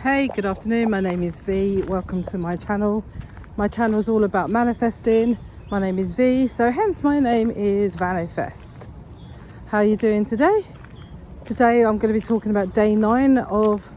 Hey, good afternoon. My name is V. Welcome to my channel. My channel is all about manifesting. My name is V, so hence my name is V-anifest. How are you doing today? Today I'm going to be talking about day 9 of...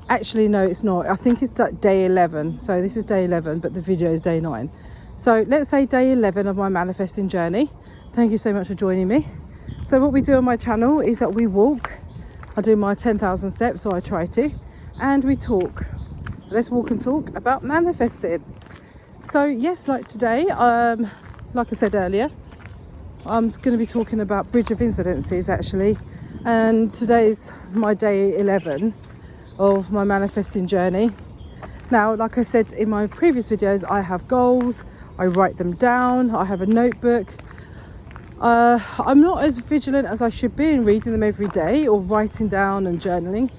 Actually, no, it's not. I think it's day 11. So this is day 11, but the video is day 9. So let's say day 11 of my manifesting journey. Thank you so much for joining me. So what we do on my channel is that we walk. I do my 10,000 steps, or I try to. And we talk. So let's walk and talk about manifesting. So yes, like today, like I said earlier, I'm going to be talking about bridge of incidences actually, and today's my day 11 of my manifesting journey. Now, like I said in my previous videos, I have goals, I write them down, I have a notebook. I'm not as vigilant as I should be in reading them every day or writing down and journaling.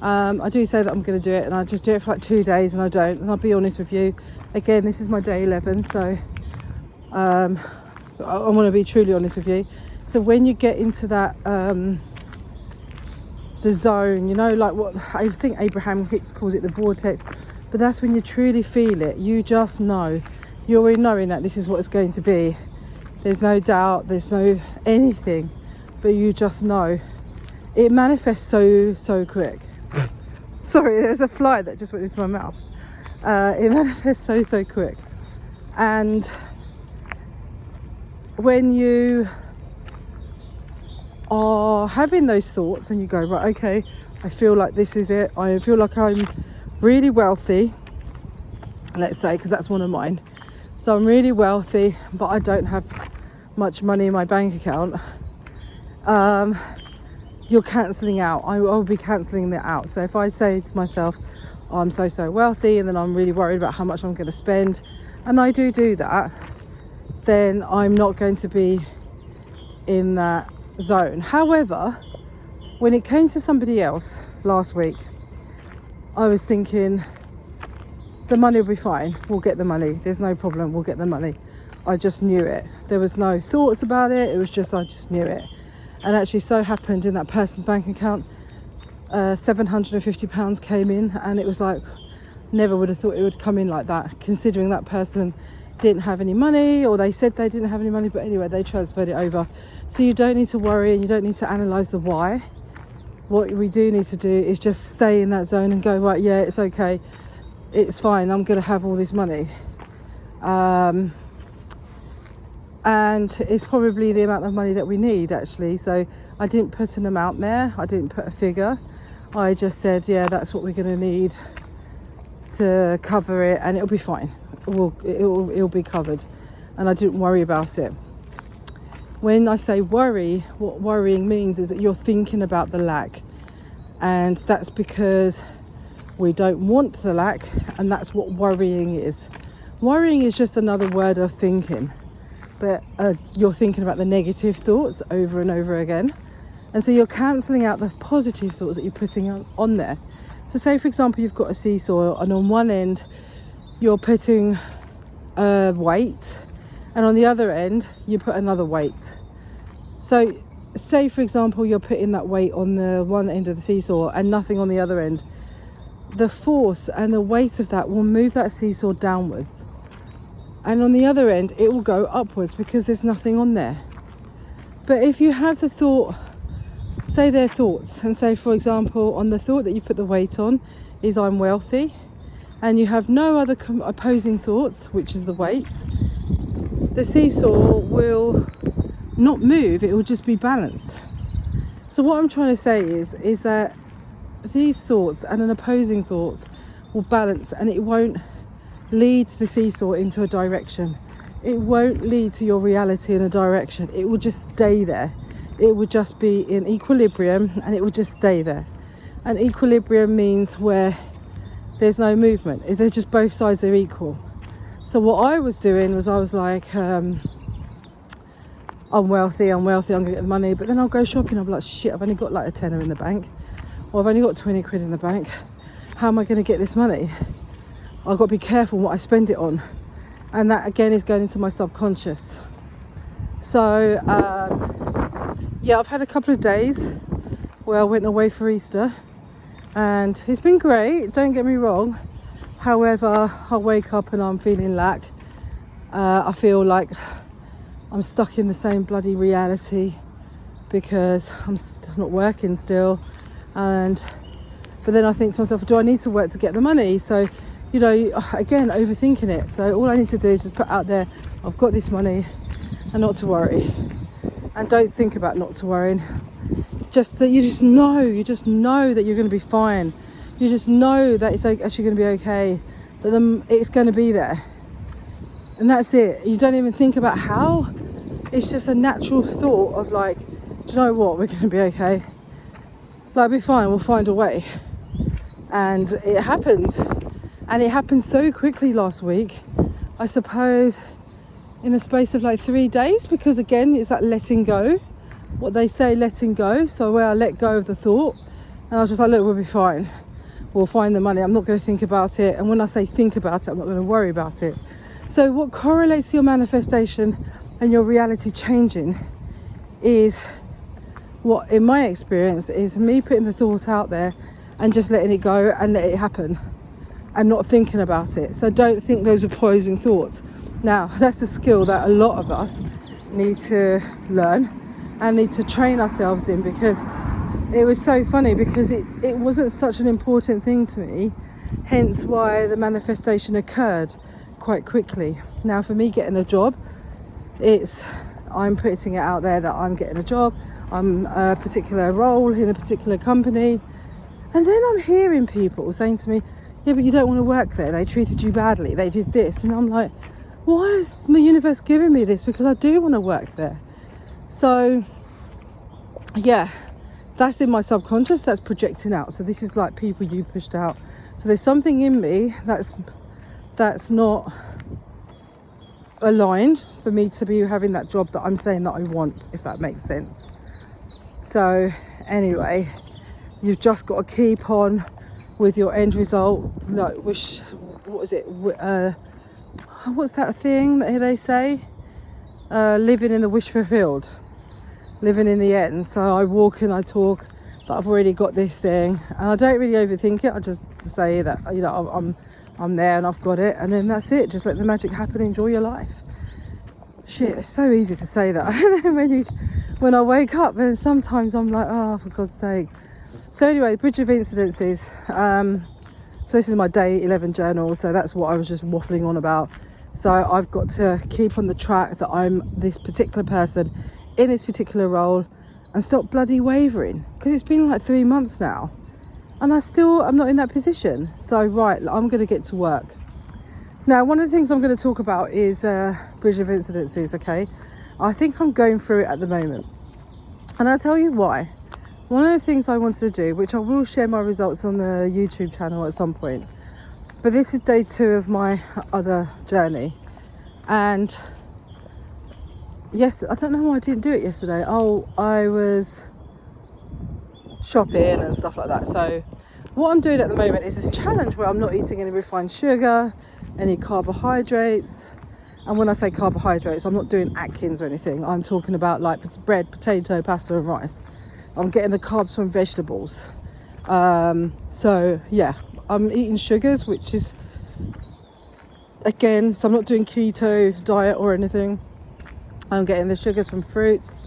I do say that I'm going to do it, and I just do it for like 2 days and I don't. And I'll be honest with you, again, this is my day 11, so I want to be truly honest with you. So when you get into that the zone, you know, like what I think Abraham Hicks calls it, the vortex, but that's when you truly feel it. You just know, you're already knowing that this is what it's going to be. There's no doubt, there's no anything, but you just know. It manifests so quick. Sorry, there's a fly that just went into my mouth. It manifests so quick. And when you are having those thoughts and you go, right, okay, I feel like this is it. I feel like I'm really wealthy, let's say, because that's one of mine. So I'm really wealthy, but I don't have much money in my bank account. You're cancelling out. I'll be cancelling that out. So if I say to myself, oh, I'm so wealthy, and then I'm really worried about how much I'm going to spend, and I do that, then I'm not going to be in that zone. However, when it came to somebody else last week, I was thinking the money will be fine. We'll get the money. There's no problem. We'll get the money. I just knew it. There was no thoughts about it. It was just, I just knew it. And actually so happened in that person's bank account, £750 came in, and it was like, never would have thought it would come in like that, considering that person didn't have any money, or they said they didn't have any money, but anyway, they transferred it over. So you don't need to worry, and you don't need to analyse the why. What we do need to do is just stay in that zone and go, right, yeah, it's okay, it's fine, I'm going to have all this money. And it's probably the amount of money that we need actually. So I didn't put an amount there, I didn't put a figure, I just said, yeah, that's what we're going to need to cover it, and it'll be fine. It'll be covered, and I didn't worry about it. When I say worry, what worrying means is that you're thinking about the lack, and that's because we don't want the lack, and that's what worrying is. Worrying is just another word of thinking, but you're thinking about the negative thoughts over and over again, and so you're cancelling out the positive thoughts that you're putting on there. So say for example you've got a seesaw, and on one end you're putting a weight, and on the other end you put another weight. So say for example you're putting that weight on the one end of the seesaw and nothing on the other end. The force and the weight of that will move that seesaw downwards, and on the other end it will go upwards because there's nothing on there. But if you have the thought, say they're thoughts, and say for example on the thought that you put the weight on is I'm wealthy, and you have no other opposing thoughts, which is the weights, the seesaw will not move, it will just be balanced. So what I'm trying to say is that these thoughts and an opposing thought will balance, and it won't lead the seesaw into a direction. It won't lead to your reality in a direction. It will just stay there. It will just be in equilibrium, and it will just stay there. And equilibrium means where there's no movement. They're just, both sides are equal. So what I was doing was I was like, I'm wealthy, I'm gonna get the money, but then I'll go shopping, I'll be like, shit, I've only got like a tenner in the bank, or I've only got 20 quid in the bank. How am I going to get this money? I've got to be careful what I spend it on. And that again is going into my subconscious. So yeah, I've had a couple of days where I went away for Easter, and it's been great, don't get me wrong. However, I wake up and I'm feeling lack. I feel like I'm stuck in the same bloody reality because I'm not working still. But then I think to myself, do I need to work to get the money? So, you know, again, overthinking it. So all I need to do is just put out there, I've got this money and not to worry. And don't think about not to worrying. Just that you just know that you're going to be fine. You just know that it's actually going to be okay, that it's going to be there. And that's it. You don't even think about how. It's just a natural thought of like, do you know what, we're going to be okay. Like, we'll be fine, we'll find a way. And it happened. And it happened so quickly last week. I suppose in the space of like 3 days, because again, it's that letting go. What they say, letting go. So where I let go of the thought, and I was just like, look, we'll be fine. We'll find the money. I'm not going to think about it. And when I say think about it, I'm not going to worry about it. So what correlates to your manifestation and your reality changing is what, in my experience, is me putting the thought out there and just letting it go and let it happen and not thinking about it. So don't think those opposing thoughts. Now, that's a skill that a lot of us need to learn and need to train ourselves in, because it was so funny because it wasn't such an important thing to me, hence why the manifestation occurred quite quickly. Now, for me getting a job, I'm putting it out there that I'm getting a job, I'm a particular role in a particular company, and then I'm hearing people saying to me, yeah, but you don't want to work there, they treated you badly, they did this, and I'm like, why is the universe giving me this? Because I do want to work there. So yeah, that's in my subconscious, that's projecting out. So this is like people you pushed out. So there's something in me that's not aligned for me to be having that job that I'm saying that I want, if that makes sense. So anyway, you've just got to keep on with your end result. Like, what's that thing that they say? Living in the wish fulfilled, living in the end. So I walk and I talk that I've already got this thing, and I don't really overthink it. I just say that, you know, I'm there and I've got it, and then that's it. Just let the magic happen, enjoy your life. Shit, it's so easy to say that. when I wake up, and sometimes I'm like, oh, for God's sake. So anyway, bridge of incidences. So this is my day 11 journal, so that's what I was just waffling on about. So I've got to keep on the track that I'm this particular person in this particular role and stop bloody wavering, because it's been like 3 months now and I'm not in that position. So right, I'm going to get to work. Now, one of the things I'm going to talk about is bridge of incidences, okay? I think I'm going through it at the moment, and I'll tell you why. One of the things I wanted to do, which I will share my results on the YouTube channel at some point, but this is day 2 of my other journey. And yes, I don't know why I didn't do it yesterday. Oh, I was shopping and stuff like that. So what I'm doing at the moment is this challenge where I'm not eating any refined sugar, any carbohydrates. And when I say carbohydrates, I'm not doing Atkins or anything. I'm talking about like bread, potato, pasta and rice. I'm getting the carbs from vegetables. So yeah, I'm eating sugars, which is, again, so I'm not doing keto diet or anything. I'm getting the sugars from fruits,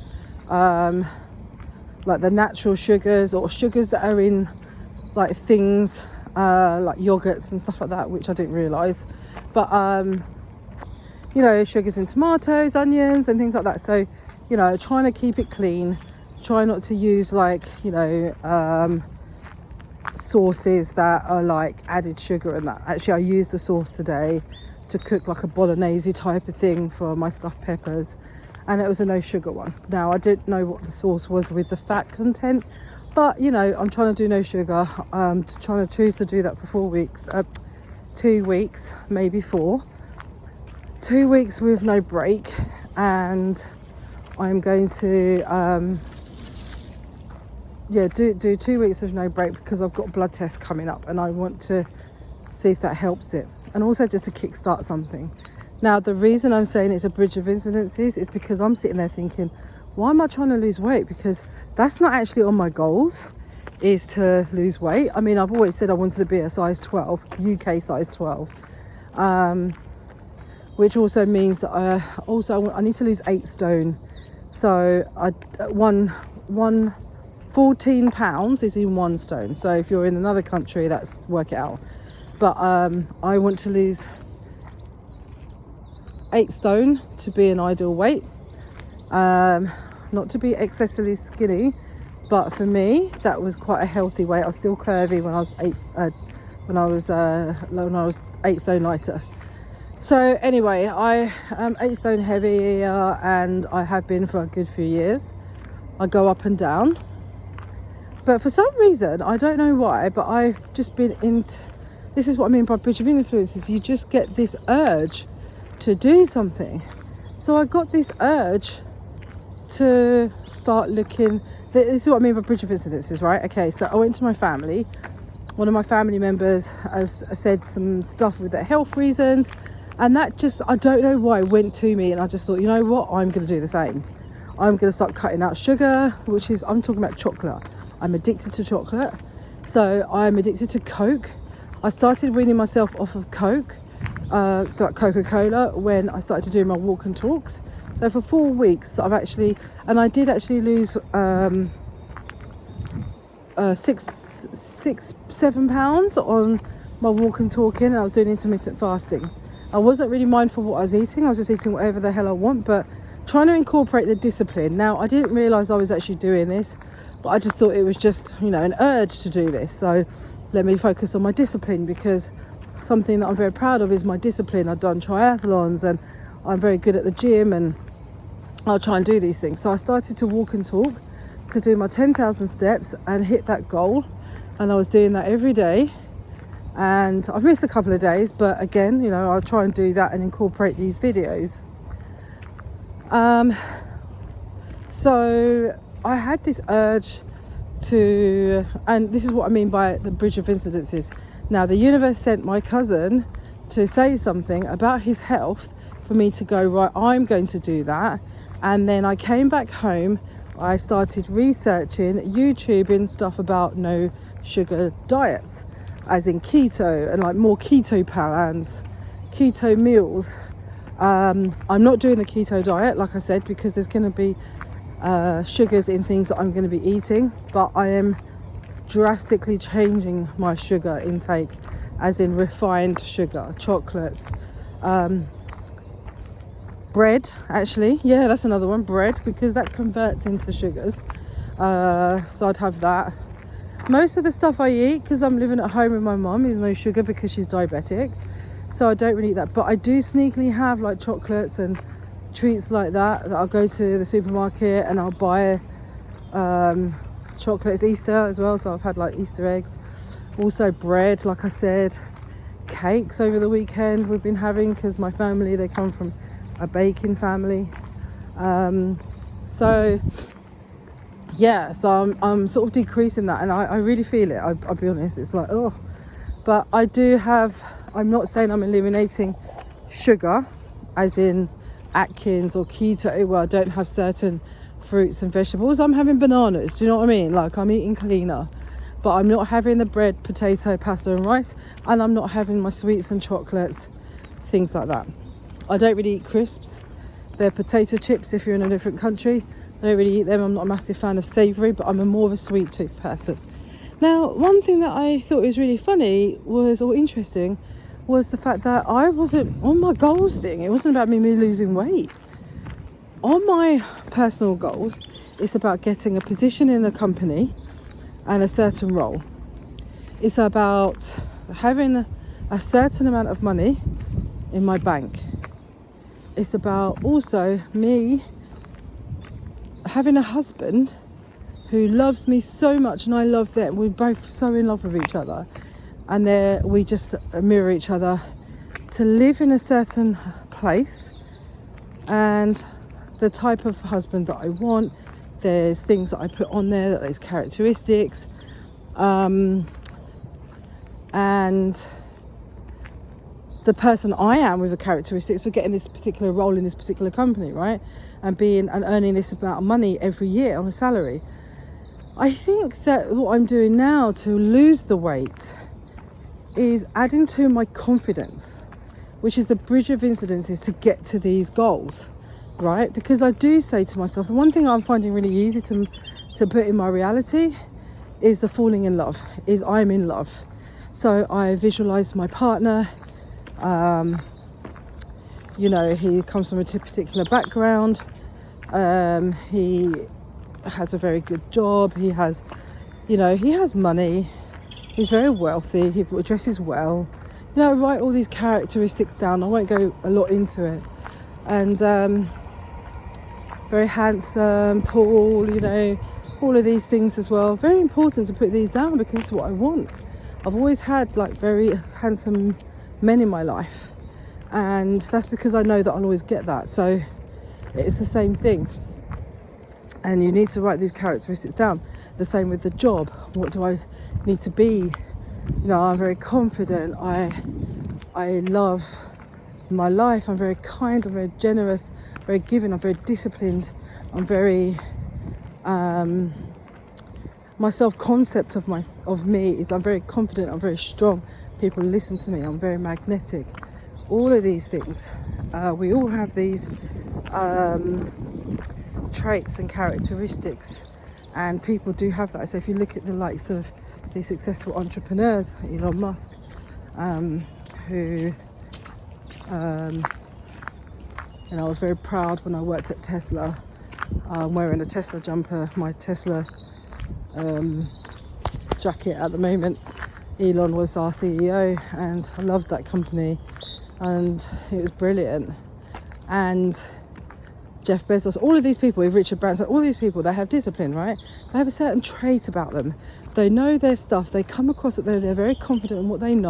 like the natural sugars, or sugars that are in like things like yogurts and stuff like that, which I didn't realise. But you know, sugars in tomatoes, onions and things like that. So, you know, trying to keep it clean, try not to use like, you know, sauces that are like added sugar and that. Actually, I used a sauce today to cook like a bolognese type of thing for my stuffed peppers, and it was a no sugar one. Now, I didn't know what the sauce was with the fat content, but you know, I'm trying to do no sugar. I'm trying to choose to do that for 4 weeks, 2 weeks, maybe 4. 2 weeks with no break, and I'm going to do 2 weeks with no break, because I've got blood tests coming up and I want to see if that helps it, and also just to kickstart something. Now, the reason I'm saying it's a bridge of incidences is because I'm sitting there thinking, why am I trying to lose weight? Because that's not actually on my goals. is to lose weight. I mean, I've always said I wanted to be a size 12, UK size 12, which also means that I need to lose 8 stone. So 14 pounds is in 1 stone. So if you're in another country, that's work it out. But I want to lose 8 stone to be an ideal weight. Not to be excessively skinny, but for me that was quite a healthy weight. I was still curvy when I was 8 stone lighter. So anyway, I am 8 stone heavier, and I have been for a good few years. I go up and down, but for some reason, I don't know why, but I've just been into, this is what I mean by bridge of influences. You just get this urge to do something. So I got this urge to start looking. This is what I mean by bridge of incidences, right? Okay, so I went to my family. One of my family members has said some stuff with their health reasons, and that just, I don't know why, it went to me, and I just thought, you know what, I'm going to do the same. I'm going to start cutting out sugar, which is, I'm talking about chocolate. I'm addicted to chocolate, so I'm addicted to Coke. I started weaning myself off of Coke, like Coca-Cola, when I started to do my walk and talks. So for 4 weeks I've actually, and I did actually lose 7 pounds on my walk and talking, and I was doing intermittent fasting. I wasn't really mindful of what I was eating. I was just eating whatever the hell I want, but trying to incorporate the discipline. Now, I didn't realise I was actually doing this, but I just thought it was just, you know, an urge to do this. So let me focus on my discipline, because something that I'm very proud of is my discipline. I've done triathlons, and I'm very good at the gym, and I'll try and do these things. So I started to walk and talk to do my 10,000 steps and hit that goal, and I was doing that every day. And I've missed a couple of days, but again, you know, I'll try and do that and incorporate these videos. So I had this urge to, and this is what I mean by the bridge of incidences. Now, the universe sent my cousin to say something about his health for me to go, right, I'm going to do that. And then I came back home, I started researching, YouTubing stuff about no sugar diets, as in keto, and like more keto plans, keto meals. I'm not doing the keto diet, like I said, because there's going to be sugars in things that I'm going to be eating, but I am drastically changing my sugar intake, as in refined sugar, chocolates, bread, actually, yeah, that's another one, bread, because that converts into sugars. So I'd have that. Most of the stuff I eat, because I'm living at home with my mum, is no sugar because she's diabetic, so I don't really eat that. But I do sneakily have like chocolates and treats like that I'll go to the supermarket and I'll buy. Chocolate. It's Easter as well, so I've had like Easter eggs, also bread, like I said, cakes over the weekend we've been having, because my family, they come from a baking family. So yeah, so I'm sort of decreasing that, and I really feel it. I'll be honest, it's like, oh, but I do have, I'm not saying I'm eliminating sugar as in Atkins or keto, where I don't have certain fruits and vegetables. I'm having bananas, do you know what I mean? Like, I'm eating cleaner, but I'm not having the bread, potato, pasta and rice, and I'm not having my sweets and chocolates, things like that. I don't really eat crisps. They're potato chips if you're in a different country. I don't really eat them. I'm not a massive fan of savoury, but I'm more of a sweet tooth person. Now, one thing that I thought was really funny was, or interesting, was the fact that I wasn't on my goals thing. It wasn't about me losing weight. On my personal goals, it's about getting a position in a company and a certain role. It's about having a certain amount of money in my bank. It's about also me having a husband who loves me so much, and I love them. We're both so in love with each other, and we just mirror each other. To live in a certain place, and the type of husband that I want, there's things that I put on there, that there's characteristics, and the person I am with the characteristics for getting this particular role in this particular company, right? And earning this amount of money every year on a salary. I think that what I'm doing now to lose the weight is adding to my confidence, which is the bridge of incidences to get to these goals, right? Because I do say to myself, the one thing I'm finding really easy to put in my reality is the falling in love, is I'm in love. So I visualize my partner, you know, he comes from a particular background, he has a very good job, he has, you know, he has money, he's very wealthy, he dresses well, you know, I write all these characteristics down. I won't go a lot into it. And very handsome, tall, you know, all of these things as well. Very important to put these down because it's what I want. I've always had like very handsome men in my life, and that's because I know that I'll always get that. So it's the same thing, and you need to write these characteristics down. The same with the job. What do I need to be? You know, I'm very confident, I love my life, I'm very kind, I'm very generous, very giving, I'm very disciplined, I'm very my self-concept of me is I'm very confident, I'm very strong, people listen to me, I'm very magnetic. All of these things, we all have these traits and characteristics, and people do have that. So if you look at the likes of these successful entrepreneurs, Elon Musk, who and I was very proud when I worked at Tesla, wearing a Tesla jumper, my Tesla jacket at the moment. Elon was our CEO, and I loved that company, and it was brilliant. And Jeff Bezos, all of these people, with Richard Branson, all these people, they have discipline, right? They have a certain trait about them. They know their stuff. They come across that they're very confident in what they know.